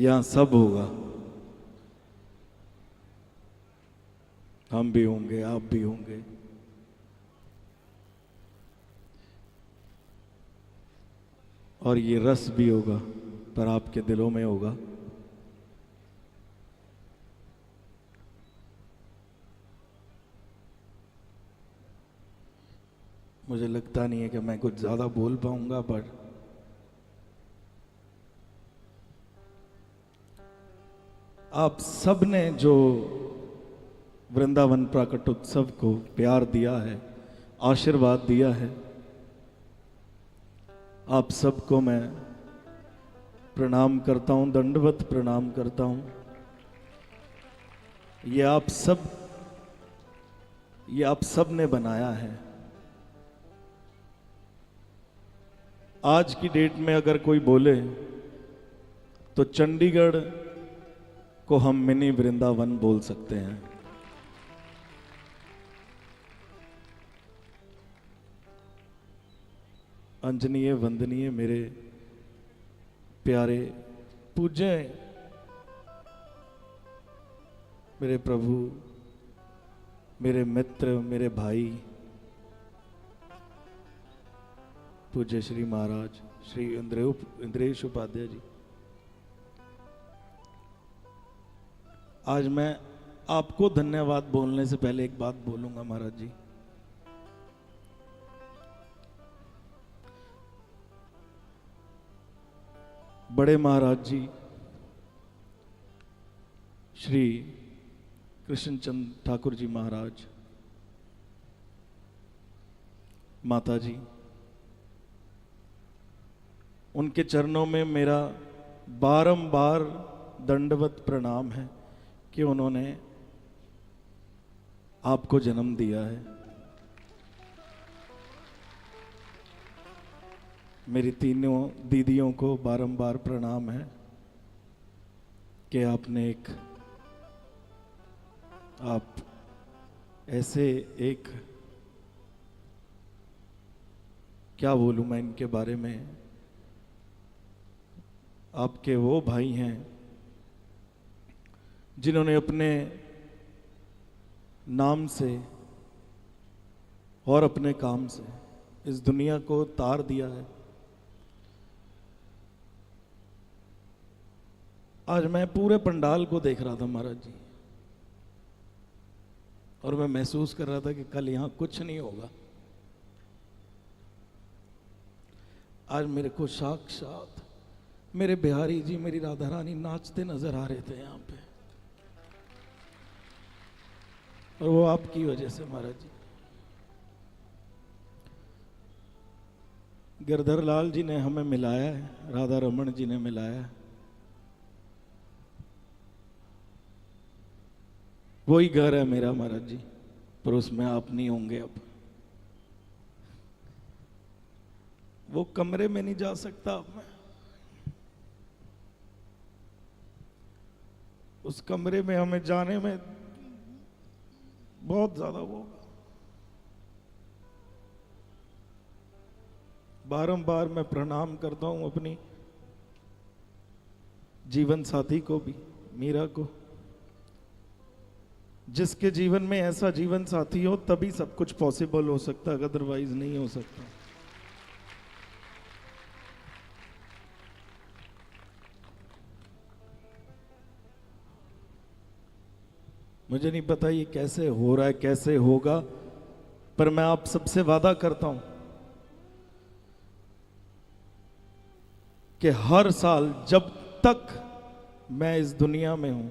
जहां सब होगा, हम भी होंगे, आप भी होंगे, और ये रस भी होगा, पर आपके दिलों में होगा। मुझे लगता नहीं है कि मैं कुछ ज्यादा बोल पाऊंगा, पर आप सब ने जो वृंदावन प्राकट उत्सव को प्यार दिया है, आशीर्वाद दिया है, आप सबको मैं प्रणाम करता हूं, दंडवत प्रणाम करता हूं। ये आप सब ने बनाया है। आज की डेट में अगर कोई बोले तो चंडीगढ़ को हम मिनी वृंदावन बोल सकते हैं। अंजनीय वंदनीय मेरे प्यारे पूज्य मेरे प्रभु, मेरे मित्र, मेरे भाई पूज्य श्री महाराज श्री इंद्रेश उपाध्याय जी, आज मैं आपको धन्यवाद बोलने से पहले एक बात बोलूंगा महाराज जी। बड़े महाराज जी श्री कृष्णचंद ठाकुर जी महाराज, माता जी, उनके चरणों में मेरा बारंबार दंडवत प्रणाम है कि उन्होंने आपको जन्म दिया है। मेरी तीनों दीदियों को बारंबार प्रणाम है कि आप ऐसे एक, क्या बोलूं मैं इनके बारे में, आपके वो भाई हैं जिन्होंने अपने नाम से और अपने काम से इस दुनिया को तार दिया है। आज मैं पूरे पंडाल को देख रहा था महाराज जी, और मैं महसूस कर रहा था कि कल यहां कुछ नहीं होगा। आज मेरे को साक्षात मेरे बिहारी जी, मेरी राधा रानी नाचते नजर आ रहे थे यहां पे, और वो आपकी वजह से महाराज जी। गिरधर लाल जी ने हमें मिलाया है, राधा रमन जी ने मिलाया है। वही घर है मेरा महाराज जी, पर उसमें आप नहीं होंगे अब। वो कमरे में नहीं जा सकता अब मैं, उस कमरे में हमें जाने में बहुत ज्यादा वो, बारंबार मैं प्रणाम करता हूं अपनी जीवन साथी को भी, मीरा को। जिसके जीवन में ऐसा जीवन साथी हो तभी सब कुछ पॉसिबल हो सकता है, अदरवाइज नहीं हो सकता। मुझे नहीं पता ये कैसे हो रहा है, कैसे होगा, पर मैं आप सबसे वादा करता हूं कि हर साल जब तक मैं इस दुनिया में हूं,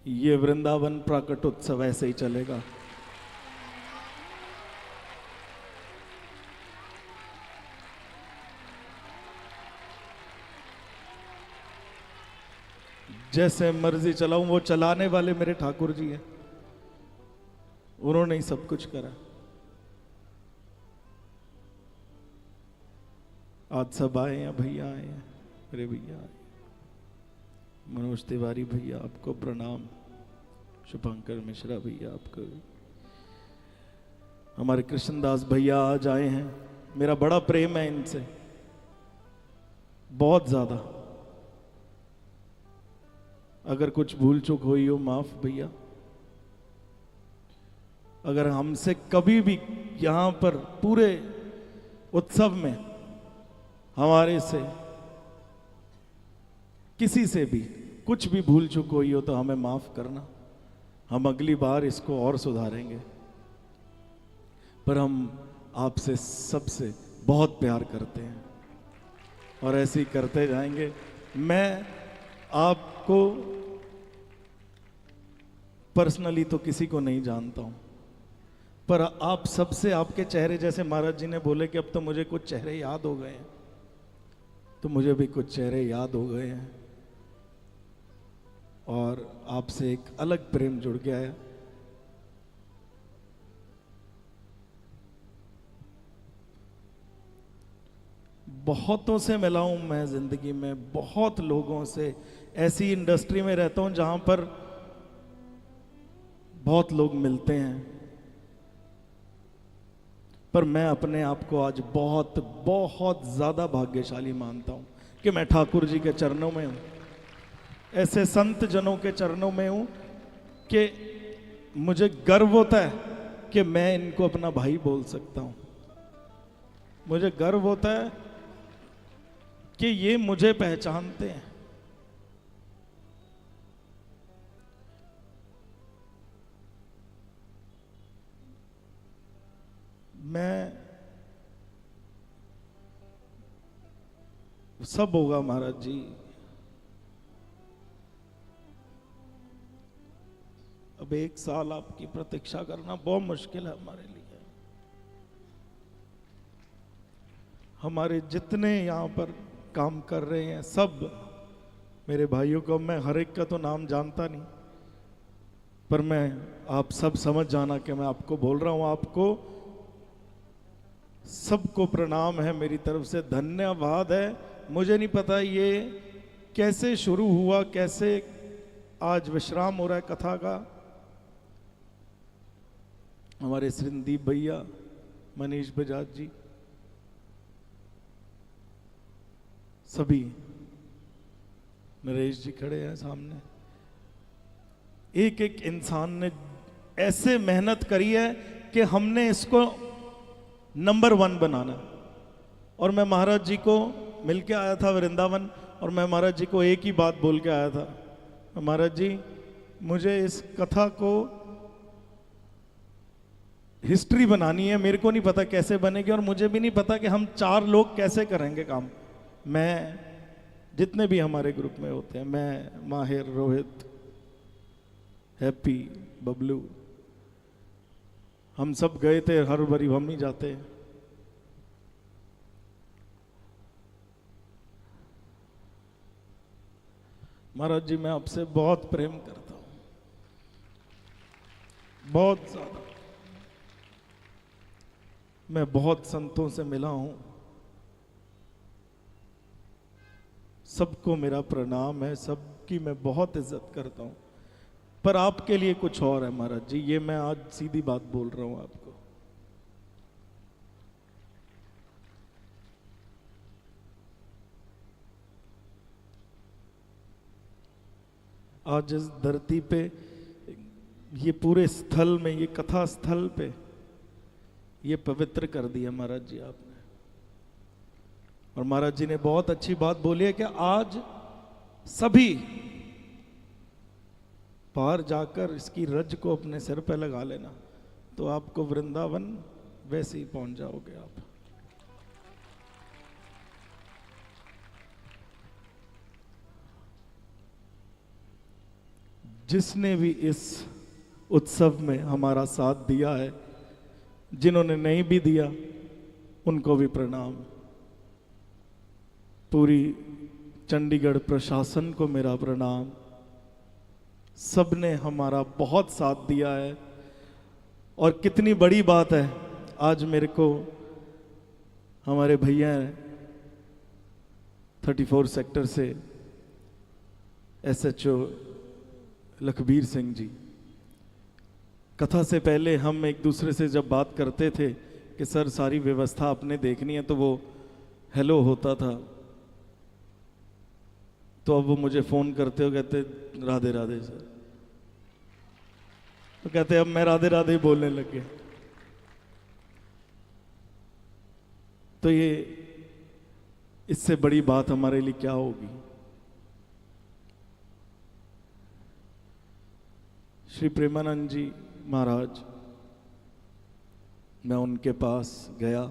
ये वृंदावन प्राकट उत्सव ऐसे ही चलेगा। जैसे मर्जी चलाऊं, वो चलाने वाले मेरे ठाकुर जी हैं, उन्होंने ही सब कुछ करा। आज सब आए हैं, भैया आए हैं, मेरे भैया आए, मनोज तिवारी भैया आपको प्रणाम, शुभंकर मिश्रा भैया आपको, हमारे कृष्णदास भैया आज आए हैं। मेरा बड़ा प्रेम है इनसे, बहुत ज्यादा। अगर कुछ भूल चूक हुई हो माफ भैया। अगर हमसे कभी भी यहां पर पूरे उत्सव में हमारे से किसी से भी कुछ भी भूल चूक हुई हो तो हमें माफ करना, हम अगली बार इसको और सुधारेंगे। पर हम आपसे सबसे बहुत प्यार करते हैं और ऐसे ही करते जाएंगे। मैं आपको पर्सनली तो किसी को नहीं जानता हूं, पर आप सबसे आपके चेहरे, जैसे महाराज जी ने बोले कि अब तो मुझे कुछ चेहरे याद हो गए हैं, तो मुझे भी कुछ चेहरे याद हो गए हैं और आपसे एक अलग प्रेम जुड़ गया है। बहुतों से मिला हूं मैं जिंदगी में, बहुत लोगों से। ऐसी इंडस्ट्री में रहता हूं जहां पर बहुत लोग मिलते हैं, पर मैं अपने आप को आज बहुत बहुत ज्यादा भाग्यशाली मानता हूं कि मैं ठाकुर जी के चरणों में हूं, ऐसे संत जनों के चरणों में हूं कि मुझे गर्व होता है कि मैं इनको अपना भाई बोल सकता हूं। मुझे गर्व होता है कि ये मुझे पहचानते हैं। मैं सब होगा महाराज जी, अब 1 साल आपकी प्रतीक्षा करना बहुत मुश्किल है हमारे लिए। हमारे जितने यहाँ पर काम कर रहे हैं सब मेरे भाइयों को, मैं हर एक का तो नाम जानता नहीं, पर मैं आप सब समझ जाना कि मैं आपको बोल रहा हूँ। आपको सबको प्रणाम है मेरी तरफ से, धन्यवाद है। मुझे नहीं पता ये कैसे शुरू हुआ, कैसे आज विश्राम हो रहा है कथा का। हमारे श्रीनदीप भैया, मनीष बजाज जी, सभी, नरेश जी खड़े हैं सामने, एक एक इंसान ने ऐसे मेहनत करी है कि हमने इसको नंबर 1 बनाना। और मैं महाराज जी को मिल के आया था वृंदावन, और मैं महाराज जी को एक ही बात बोल के आया था, महाराज जी मुझे इस कथा को हिस्ट्री बनानी है, मेरे को नहीं पता कैसे बनेगी, और मुझे भी नहीं पता कि हम 4 लोग कैसे करेंगे काम। मैं, जितने भी हमारे ग्रुप में होते हैं, मैं, माहिर, रोहित, हैप्पी, बबलू, हम सब गए थे, हर बारी हम ही जाते हैं। महाराज जी मैं आपसे बहुत प्रेम करता हूं, बहुत ज्यादा। मैं बहुत संतों से मिला हूं, सबको मेरा प्रणाम है, सबकी मैं बहुत इज्जत करता हूं, पर आपके लिए कुछ और है महाराज जी, ये मैं आज सीधी बात बोल रहा हूं आपको। आज इस धरती पे, ये पूरे स्थल में, ये कथा स्थल पे ये पवित्र कर दिया महाराज जी आपने। और महाराज जी ने बहुत अच्छी बात बोली है कि आज सभी बाहर जाकर इसकी रज को अपने सिर पे लगा लेना, तो आपको वृंदावन वैसे ही पहुंच जाओगे आप। जिसने भी इस उत्सव में हमारा साथ दिया है, जिन्होंने नहीं भी दिया उनको भी प्रणाम। पूरी चंडीगढ़ प्रशासन को मेरा प्रणाम। सबने हमारा बहुत साथ दिया है, और कितनी बड़ी बात है, आज मेरे को हमारे भैया 34 सेक्टर से SHO लखबीर सिंह जी, कथा से पहले हम एक दूसरे से जब बात करते थे कि सर सारी व्यवस्था आपने देखनी है, तो वो हेलो होता था, तो अब वो मुझे फ़ोन करते हो, कहते राधे राधे सर, तो कहते अब मैं राधे राधे ही बोलने लग गया। तो ये इससे बड़ी बात हमारे लिए क्या होगी। श्री प्रेमानंद जी महाराज, मैं उनके पास गया,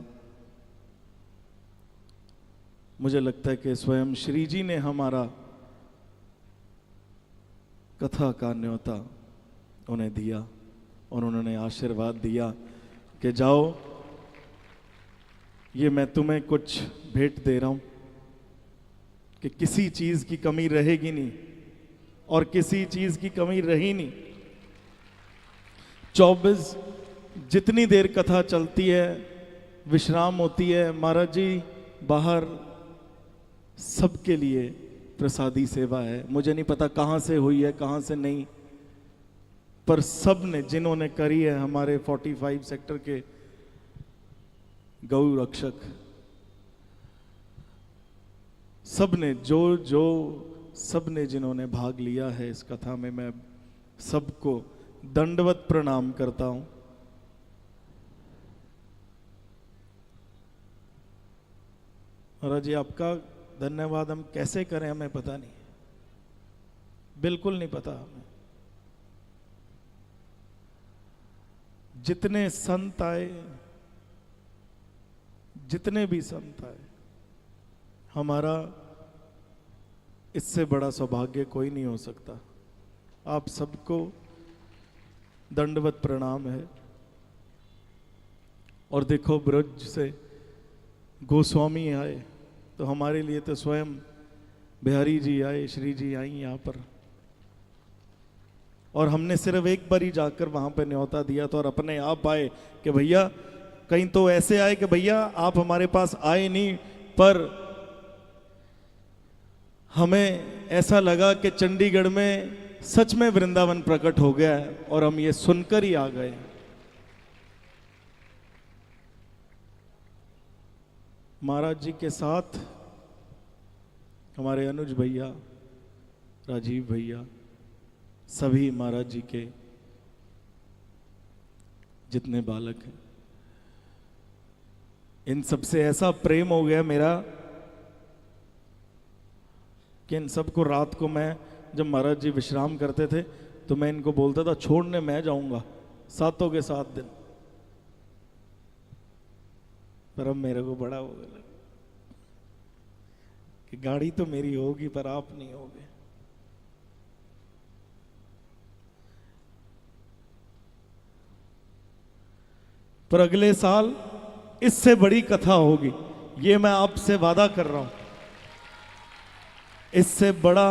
मुझे लगता है कि स्वयं श्री जी ने हमारा कथा का न्योता उन्हें दिया और उन्होंने आशीर्वाद दिया कि जाओ, ये मैं तुम्हें कुछ भेंट दे रहा हूं कि किसी चीज की कमी रहेगी नहीं, और किसी चीज की कमी रही नहीं। 24 जितनी देर कथा चलती है, विश्राम होती है, महाराज जी बाहर सबके लिए प्रसादी सेवा है। मुझे नहीं पता कहाँ से हुई है कहाँ से नहीं, पर सब ने जिन्होंने करी है, हमारे 45 सेक्टर के गौ रक्षक, सब ने सब ने जिन्होंने भाग लिया है इस कथा में, मैं सबको दंडवत प्रणाम करता हूं। महाराज जी आपका धन्यवाद हम कैसे करें हमें पता नहीं, बिल्कुल नहीं पता हमें। जितने संत आए, जितने भी संत आए, हमारा इससे बड़ा सौभाग्य कोई नहीं हो सकता। आप सबको दंडवत प्रणाम है। और देखो ब्रज से गोस्वामी आए तो हमारे लिए तो स्वयं बिहारी जी आए, श्री जी आई यहाँ पर, और हमने सिर्फ एक बार ही जाकर वहां पर न्योता दिया था और अपने आप आए कि भैया, कहीं तो ऐसे आए कि भैया आप हमारे पास आए नहीं, पर हमें ऐसा लगा कि चंडीगढ़ में सच में वृंदावन प्रकट हो गया है और हम ये सुनकर ही आ गए। महाराज जी के साथ हमारे अनुज भैया, राजीव भैया, सभी महाराज जी के जितने बालक हैं, इन सबसे ऐसा प्रेम हो गया मेरा कि इन सबको रात को मैं, जब महाराज जी विश्राम करते थे तो मैं इनको बोलता था छोड़ने मैं जाऊंगा 7 के 7 दिन, पर अब मेरे को बड़ा हो गया कि गाड़ी तो मेरी होगी पर आप नहीं होगे। पर अगले साल इससे बड़ी कथा होगी, ये मैं आपसे वादा कर रहा हूं। इससे बड़ा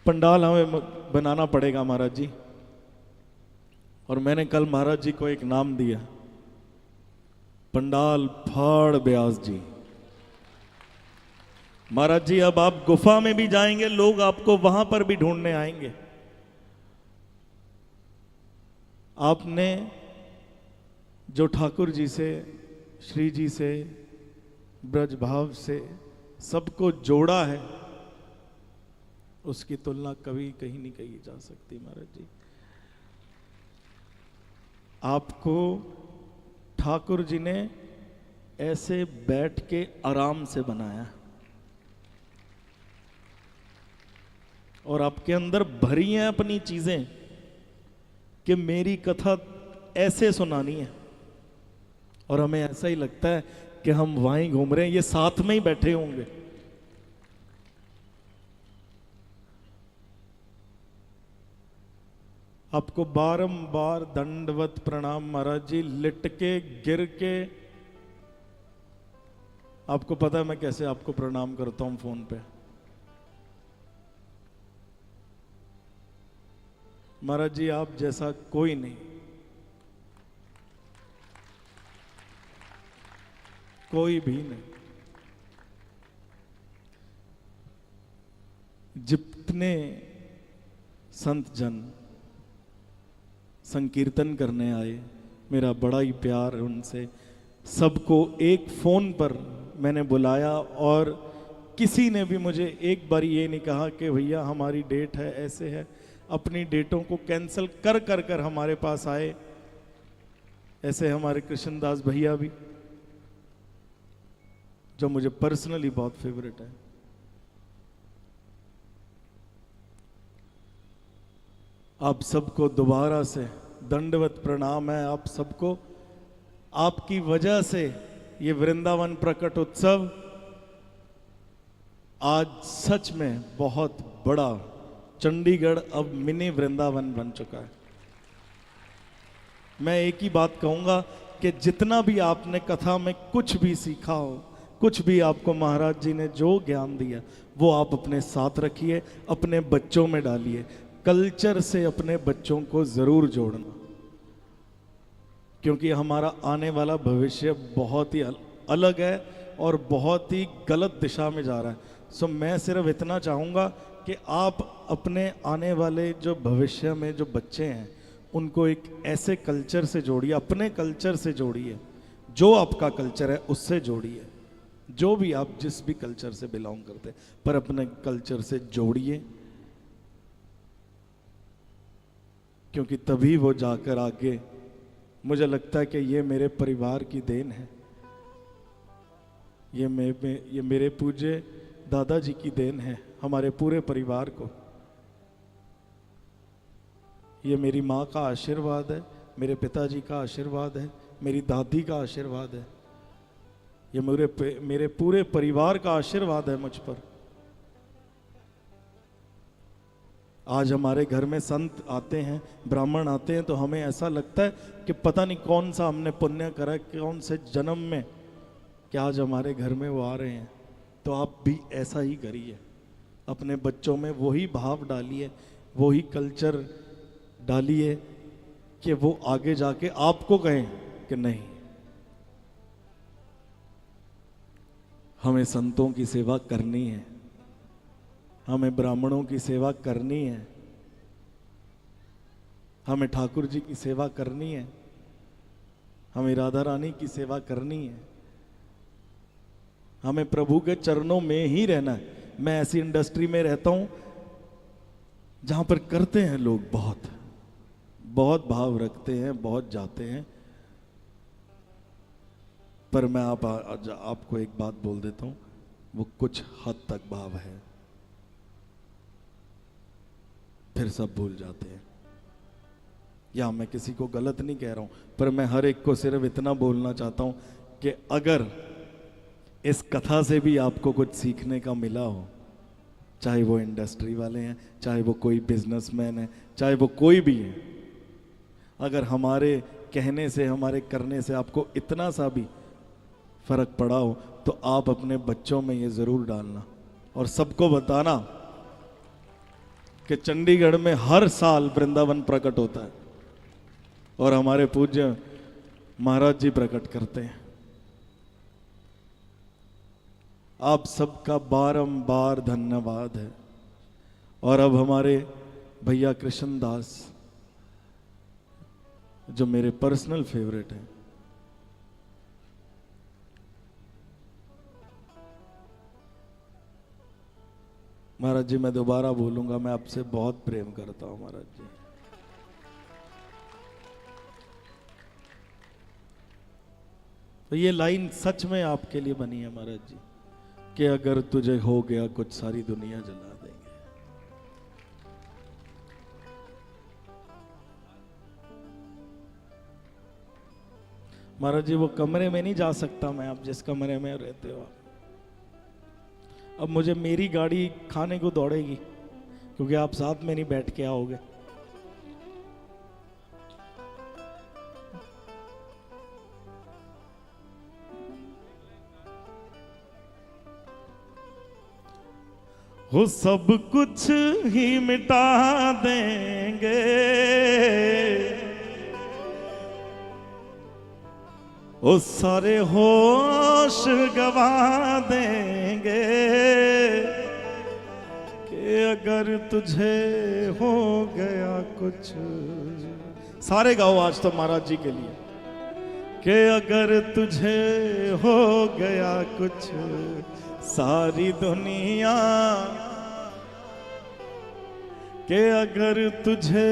पंडाल हमें बनाना पड़ेगा महाराज जी। और मैंने कल महाराज जी को एक नाम दिया, पंडाल फाड़ ब्यास जी। महाराज जी अब आप गुफा में भी जाएंगे, लोग आपको वहां पर भी ढूंढने आएंगे। आपने जो ठाकुर जी से, श्री जी से, ब्रज भाव से सबको जोड़ा है, उसकी तुलना कभी कहीं नहीं कही जा सकती। महाराज जी आपको ठाकुर जी ने ऐसे बैठ के आराम से बनाया और आपके अंदर भरी हैं अपनी चीजें कि मेरी कथा ऐसे सुनानी है, और हमें ऐसा ही लगता है कि हम वहीं घूम रहे हैं, ये साथ में ही बैठे होंगे। आपको बारंबार दंडवत प्रणाम महाराज जी, लिट के गिर के। आपको पता है मैं कैसे आपको प्रणाम करता हूं फोन पे। महाराज जी आप जैसा कोई नहीं, कोई भी नहीं। जितने संत जन संकीर्तन करने आए, मेरा बड़ा ही प्यार है उनसे। सबको एक फोन पर मैंने बुलाया और किसी ने भी मुझे एक बार ये नहीं कहा कि भैया हमारी डेट है, ऐसे है। अपनी डेटों को कैंसिल कर कर कर हमारे पास आए। ऐसे हमारे कृष्णदास भैया भी, जो मुझे पर्सनली बहुत फेवरेट है। आप सबको दोबारा से दंडवत प्रणाम है। आप सबको, आपकी वजह से ये वृंदावन प्रकट उत्सव आज सच में बहुत बड़ा, चंडीगढ़ अब मिनी वृंदावन बन चुका है। मैं एक ही बात कहूंगा कि जितना भी आपने कथा में कुछ भी सीखा हो, कुछ भी आपको महाराज जी ने जो ज्ञान दिया, वो आप अपने साथ रखिए, अपने बच्चों में डालिए। कल्चर से अपने बच्चों को जरूर जोड़ना, क्योंकि हमारा आने वाला भविष्य बहुत ही अलग है और बहुत ही गलत दिशा में जा रहा है। सो मैं सिर्फ इतना चाहूँगा कि आप अपने आने वाले जो भविष्य में जो बच्चे हैं उनको एक ऐसे कल्चर से जोड़िए, अपने कल्चर से जोड़िए, जो आपका कल्चर है उससे जोड़िए। जो भी आप जिस भी कल्चर से बिलोंग करते हैं, पर अपने कल्चर से जोड़िए, क्योंकि तभी वो जाकर आगे, मुझे लगता है कि ये मेरे परिवार की देन है, ये मेरे पूज्य दादाजी की देन है, हमारे पूरे परिवार को। ये मेरी माँ का आशीर्वाद है, मेरे पिताजी का आशीर्वाद है, मेरी दादी का आशीर्वाद है, ये मेरे पूरे परिवार का आशीर्वाद है मुझ पर। आज हमारे घर में संत आते हैं, ब्राह्मण आते हैं, तो हमें ऐसा लगता है कि पता नहीं कौन सा हमने पुण्य करा, कौन से जन्म में, कि आज हमारे घर में वो आ रहे हैं। तो आप भी ऐसा ही करिए, अपने बच्चों में वही भाव डालिए, वही कल्चर डालिए कि वो आगे जाके आपको कहें कि नहीं, हमें संतों की सेवा करनी है, हमें ब्राह्मणों की सेवा करनी है, हमें ठाकुर जी की सेवा करनी है, हमें राधा रानी की सेवा करनी है, हमें प्रभु के चरणों में ही रहना है। मैं ऐसी इंडस्ट्री में रहता हूं जहां पर करते हैं लोग, बहुत बहुत भाव रखते हैं, बहुत जाते हैं, पर मैं आपको एक बात बोल देता हूं, वो कुछ हद तक भाव है, फिर सब भूल जाते हैं। या मैं किसी को गलत नहीं कह रहा हूं, पर मैं हर एक को सिर्फ इतना बोलना चाहता हूं कि अगर इस कथा से भी आपको कुछ सीखने का मिला हो, चाहे वो इंडस्ट्री वाले हैं, चाहे वो कोई बिजनेसमैन है, चाहे वो कोई भी है, अगर हमारे कहने से, हमारे करने से आपको इतना सा भी फर्क पड़ा हो, तो आप अपने बच्चों में ये जरूर डालना और सबको बताना कि चंडीगढ़ में हर साल वृंदावन प्रकट होता है और हमारे पूज्य महाराज जी प्रकट करते हैं। आप सबका बारंबार धन्यवाद है। और अब हमारे भैया कृष्णदास, जो मेरे पर्सनल फेवरेट हैं, महाराज जी, मैं दोबारा बोलूंगा, मैं आपसे बहुत प्रेम करता हूं महाराज जी। तो ये लाइन सच में आपके लिए बनी है महाराज जी, कि अगर तुझे हो गया कुछ सारी दुनिया जला देंगे। महाराज जी, वो कमरे में नहीं जा सकता मैं, आप जिस कमरे में रहते हो। अब मुझे मेरी गाड़ी खाने को दौड़ेगी, क्योंकि आप साथ में नहीं बैठ के आओगे। वो सब कुछ ही मिटा देंगे, वो सारे होश गवा देंगे, कि अगर तुझे हो गया कुछ। सारे गाओ आज तो महाराज जी के लिए, कि अगर तुझे हो गया कुछ सारी दुनिया, कि अगर तुझे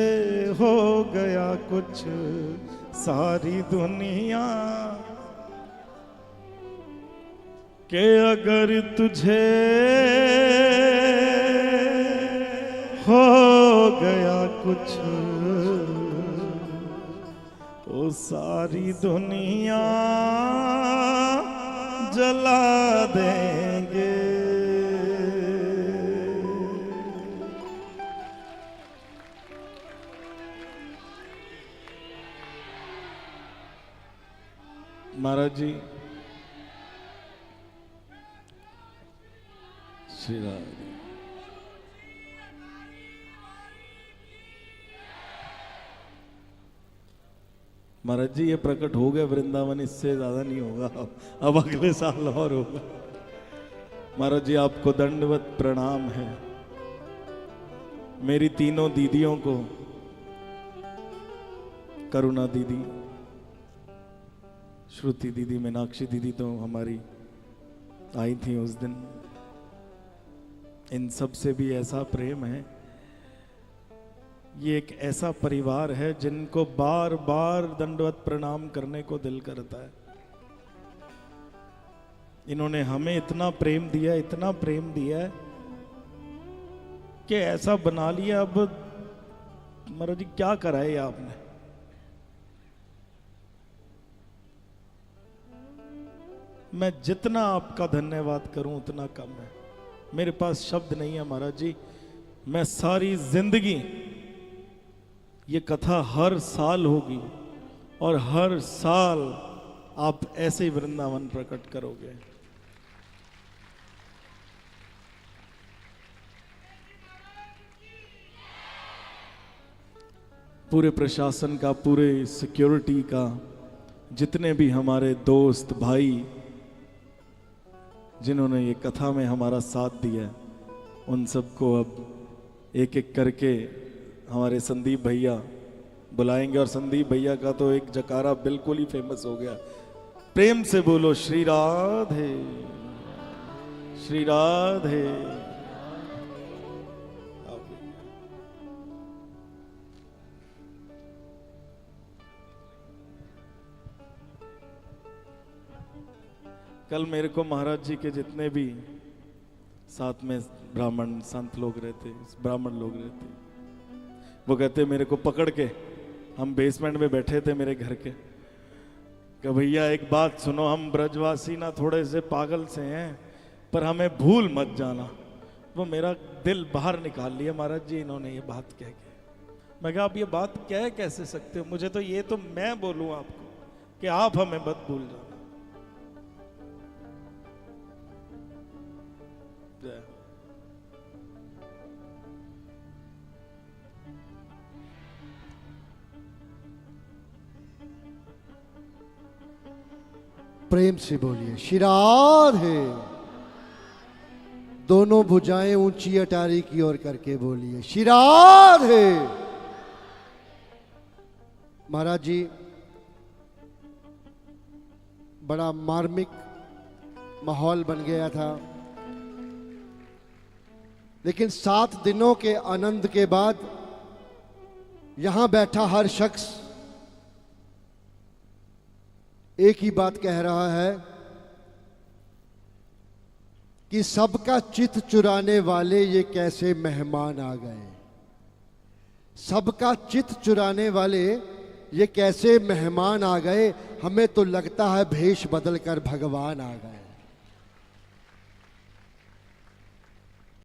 हो गया कुछ सारी दुनिया, कि अगर तुझे हो गया कुछ तो सारी दुनिया जला देंगे। महाराज जी, श्री राम। महाराज जी, ये प्रकट हो गया वृंदावन, इससे ज्यादा नहीं होगा, अब अगले साल और होगा। महाराज जी, आपको दंडवत प्रणाम है। मेरी तीनों दीदियों को, करुणा दीदी, श्रुति दीदी, मीनाक्षी दीदी तो हमारी आई थी उस दिन, इन सब से भी ऐसा प्रेम है। ये एक ऐसा परिवार है जिनको बार बार दंडवत प्रणाम करने को दिल करता है। इन्होंने हमें इतना प्रेम दिया, इतना प्रेम दिया है कि ऐसा बना लिया। अब महाराज जी, क्या कराए आपने? मैं जितना आपका धन्यवाद करूं उतना कम है, मेरे पास शब्द नहीं है महाराज जी। मैं सारी जिंदगी, ये कथा हर साल होगी और हर साल आप ऐसे ही वृंदावन प्रकट करोगे। पूरे प्रशासन का, पूरे सिक्योरिटी का, जितने भी हमारे दोस्त भाई जिन्होंने ये कथा में हमारा साथ दिया, उन सबको अब एक एक करके हमारे संदीप भैया बुलाएंगे। और संदीप भैया का तो एक जकारा बिल्कुल ही फेमस हो गया। प्रेम से बोलो श्री राधे, श्री राधे। कल मेरे को महाराज जी के जितने भी साथ में ब्राह्मण संत लोग रहते, ब्राह्मण लोग रहते, वो कहते मेरे को पकड़ के, हम बेसमेंट में बैठे थे मेरे घर के, कि भैया एक बात सुनो, हम ब्रजवासी ना थोड़े से पागल से हैं, पर हमें भूल मत जाना। वो मेरा दिल बाहर निकाल लिया महाराज जी इन्होंने ये बात कह के। मैं कहा आप ये बात कह कैसे सकते हो? मुझे तो ये तो मैं बोलूं आपको कि आप हमें मत भूल जाना। प्रेम से बोलिए श्री राधे। दोनों भुजाएं ऊंची अटारी की ओर करके बोलिए श्री राधे। महाराज जी, बड़ा मार्मिक माहौल बन गया था, लेकिन 7 दिनों के आनंद के बाद यहां बैठा हर शख्स एक ही बात कह रहा है कि सबका चित्त चुराने वाले ये कैसे मेहमान आ गए। सबका चित्त चुराने वाले ये कैसे मेहमान आ गए। हमें तो लगता है भेष बदलकर भगवान आ गए।